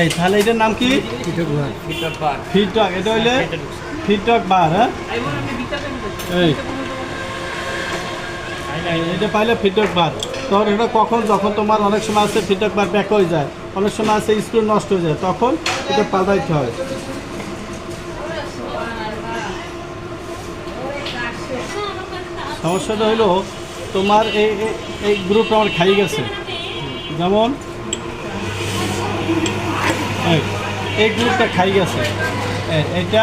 এই তাহলে এটার নাম কি? ফিডব্যাক। এটা হইলে ফিডব্যাক বার। হ্যাঁ, এই এটা পাইলে ফিডব্যাক বার। তখন এটা কখন, যখন তোমার অনেক সময় আছে ফিডব্যাক বার ব্যাক হয়ে যায়, অনেক সময় আছে স্ক্রু নষ্ট হয়ে যায়, তখন এটা পাল্টাইতে হয়। সমস্যাটা হলো তোমার এই গ্রুপটা আমার খাই গেছে, যেমন এই গ্রুপটা খাই গেছে, এইটা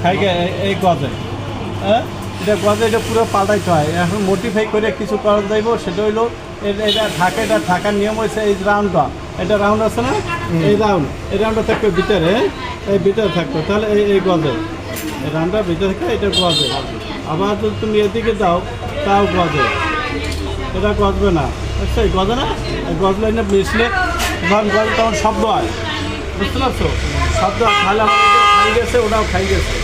খাই গে এই গজে। হ্যাঁ, এটা গজে এটা পুরো পাল্টাইতে হয়। এখন মডিফাই করে কিছু করা যাইব, সেটা হইলো এটা থাকার নিয়ম হয়েছে এই রাউন্ডটা, এটা রাউন্ড আছে না, এই রাউন্ডটা থাকবে ভিতরে, এই ভিতরে থাকবে, তাহলে এই গজে এই রাউন্ডটা ভিতরে থাকে, এটা গজে। আবার যদি তুমি এদিকে দাও তাও গজে, এটা গজবে না, বুঝছো? এই গজে না, এই গজলে না মিশলে যখন গজে তখন শব্দ হয়, বুঝতে পারছো? শব্দ হয়, তাহলে আমার এটাও খাই গেছে, ওটাও খাই গেছে।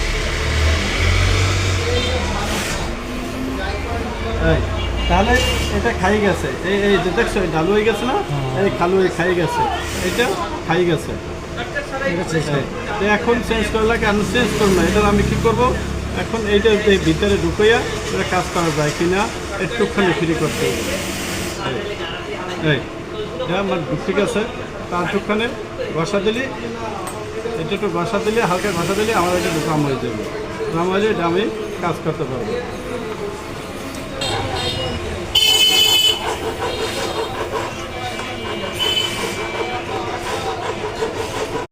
তাহলে এটা খাই গেছে, এই যে দেখছো ডালু হয়ে গেছে না, এই খালু হয়ে খাই গেছে, এটা খাই গেছে। এখন চেঞ্জ করলে কেন চেঞ্জ করবো না, এটা আমি কী করবো এখন, এইটা এই ভিতরে ঢুকাইয়া এটা কাজ করা যায় কিনা একটুখানি ফ্রি করতে হবে। এই আমার ঠিক আছে, তার একটুখানি ঘষা দিলি, এটা একটু ঘষা দিলে, হালকা ঘষা দিলে আমার এটা জাম হয়ে যাবে, জাম হয়ে যাবে, আমি কাজ করতে পারবো।